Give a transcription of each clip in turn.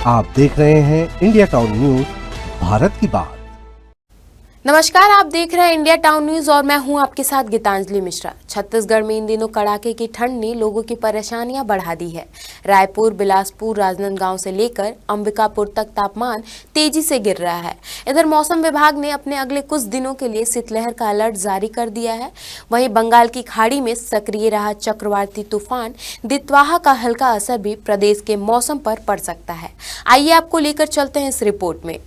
आप देख रहे हैं इंडिया टाउन न्यूज, भारत की बात। नमस्कार, आप देख रहे हैं इंडिया टाउन न्यूज और मैं हूं आपके साथ गीतांजलि मिश्रा। छत्तीसगढ़ में इन दिनों कड़ाके की ठंड ने लोगों की परेशानियां बढ़ा दी है। रायपुर, बिलासपुर, राजनांदगांव से लेकर अंबिकापुर तक तापमान तेजी से गिर रहा है। इधर मौसम विभाग ने अपने अगले कुछ दिनों के लिए शीतलहर का अलर्ट जारी कर दिया है। वहीं बंगाल की खाड़ी में सक्रिय रहा चक्रवाती तूफान दितवाहा का हल्का असर भी प्रदेश के मौसम पर पड़ सकता है। आइए आपको लेकर चलते हैं इस रिपोर्ट में।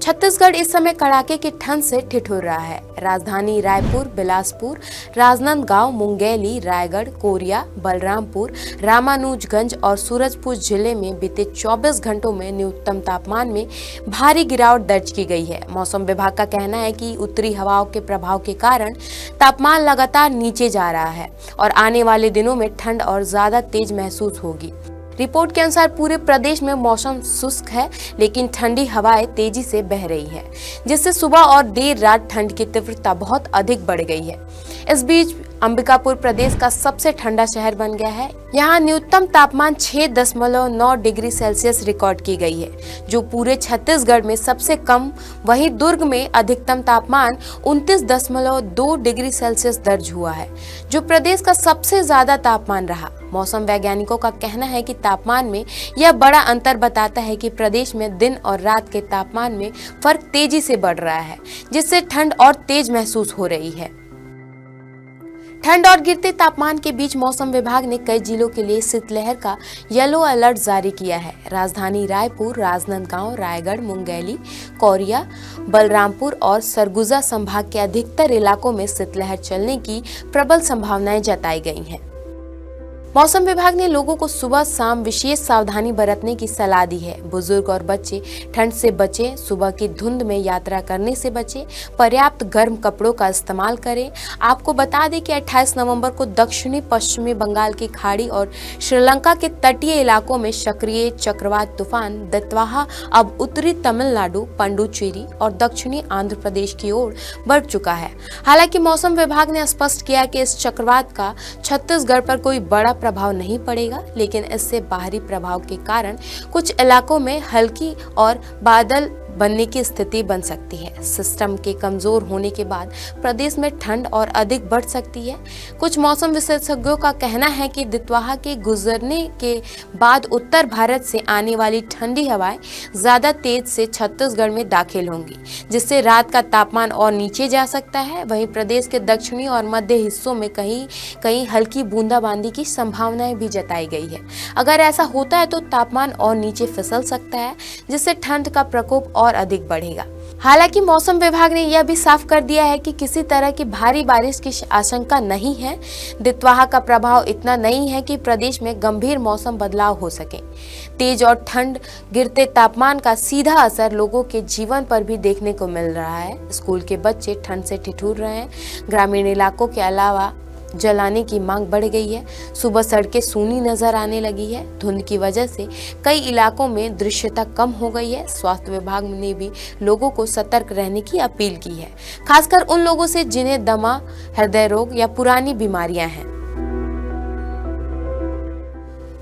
छत्तीसगढ़ इस समय कड़ाके की ठंड से ठिठुर रहा है। राजधानी रायपुर, बिलासपुर, राजनांदगांव, मुंगेली, रायगढ़, कोरिया, बलरामपुर, रामानुजगंज और सूरजपुर जिले में बीते 24 घंटों में न्यूनतम तापमान में भारी गिरावट दर्ज की गई है। मौसम विभाग का कहना है कि उत्तरी हवाओं के प्रभाव के कारण तापमान लगातार नीचे जा रहा है और आने वाले दिनों में ठंड और ज्यादा तेज महसूस होगी। रिपोर्ट के अनुसार पूरे प्रदेश में मौसम शुष्क है, लेकिन ठंडी हवाएं तेजी से बह रही है, जिससे सुबह और देर रात ठंड की तीव्रता बहुत अधिक बढ़ गई है। इस बीच अंबिकापुर प्रदेश का सबसे ठंडा शहर बन गया है। यहाँ न्यूनतम तापमान 6.9 डिग्री सेल्सियस रिकॉर्ड की गई है, जो पूरे छत्तीसगढ़ में सबसे कम। वहीं दुर्ग में अधिकतम तापमान 29.2 डिग्री सेल्सियस दर्ज हुआ है, जो प्रदेश का सबसे ज्यादा तापमान रहा। मौसम वैज्ञानिकों का कहना है कि तापमान में यह बड़ा अंतर बताता है कि प्रदेश में दिन और रात के तापमान में फर्क तेजी से बढ़ रहा है, जिससे ठंड और तेज महसूस हो रही है। ठंड और गिरते तापमान के बीच मौसम विभाग ने कई जिलों के लिए शीतलहर का येलो अलर्ट जारी किया है। राजधानी रायपुर, राजनांदगांव, रायगढ़, मुंगेली, कोरिया, बलरामपुर और सरगुजा संभाग के अधिकतर इलाकों में शीतलहर चलने की प्रबल संभावनाएं जताई गई हैं। मौसम विभाग ने लोगों को सुबह शाम विशेष सावधानी बरतने की सलाह दी है। बुजुर्ग और बच्चे ठंड से बचें, सुबह की धुंध में यात्रा करने से बचें, पर्याप्त गर्म कपड़ों का इस्तेमाल करें। आपको बता दें कि 28 नवंबर को दक्षिणी पश्चिमी बंगाल की खाड़ी और श्रीलंका के तटीय इलाकों में सक्रिय चक्रवात तूफान दितवाहा अब उत्तरी तमिलनाडु, पुडुचेरी और दक्षिणी आंध्र प्रदेश की ओर बढ़ चुका है। हालांकि मौसम विभाग ने स्पष्ट किया कि इस चक्रवात का छत्तीसगढ़ पर कोई बड़ा प्रभाव नहीं पड़ेगा, लेकिन इससे बाहरी प्रभाव के कारण कुछ इलाकों में हल्की और बादल बनने की स्थिति बन सकती है। सिस्टम के कमजोर होने के बाद प्रदेश में ठंड और अधिक बढ़ सकती है। कुछ मौसम विशेषज्ञों का कहना है कि दितवाहा के गुजरने के बाद उत्तर भारत से आने वाली ठंडी हवाएं ज्यादा तेज से छत्तीसगढ़ में दाखिल होंगी, जिससे रात का तापमान और नीचे जा सकता है। वहीं प्रदेश के दक्षिणी और मध्य हिस्सों में कहीं कहीं हल्की बूंदाबांदी की संभावनाएं भी जताई गई है। अगर ऐसा होता है तो तापमान और नीचे फिसल सकता है, जिससे ठंड का प्रकोप और अधिक बढ़ेगा। हालांकि मौसम विभाग ने यह भी साफ कर दिया है कि किसी तरह की भारी बारिश की आशंका नहीं है। दितवाहा का प्रभाव इतना नहीं है कि प्रदेश में गंभीर मौसम बदलाव हो सके। तेज और ठंड गिरते तापमान का सीधा असर लोगों के जीवन पर भी देखने को मिल रहा है। स्कूल के बच्चे ठंड से ठिठुर रहे हैं। ग्रामीण इलाकों के अलावा जलाने की मांग बढ़ गई है। सुबह सड़कें सूनी नजर आने लगी है। धुंध की वजह से कई इलाकों में दृश्यता कम हो गई है। स्वास्थ्य विभाग ने भी लोगों को सतर्क रहने की अपील की है, खासकर उन लोगों से जिन्हें दमा, हृदय रोग या पुरानी बीमारियां हैं।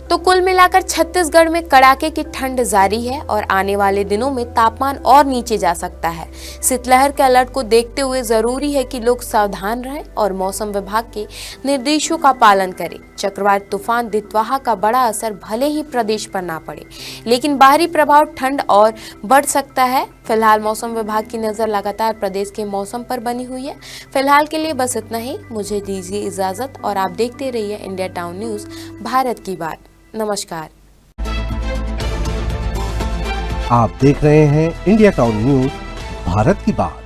तो कुल मिलाकर छत्तीसगढ़ में कड़ाके की ठंड जारी है और आने वाले दिनों में तापमान और नीचे जा सकता है। शीतलहर के अलर्ट को देखते हुए जरूरी है कि लोग सावधान रहें और मौसम विभाग के निर्देशों का पालन करें। चक्रवात तूफान दितवाहा का बड़ा असर भले ही प्रदेश पर ना पड़े, लेकिन बाहरी प्रभाव ठंड और बढ़ सकता है। फिलहाल मौसम विभाग की नजर लगातार प्रदेश के मौसम पर बनी हुई है। फिलहाल के लिए बस इतना ही। मुझे दीजिए इजाजत और आप देखते रहिए इंडिया टाउन न्यूज, भारत की बात। नमस्कार। आप देख रहे हैं इंडिया टाउन न्यूज, भारत की बात।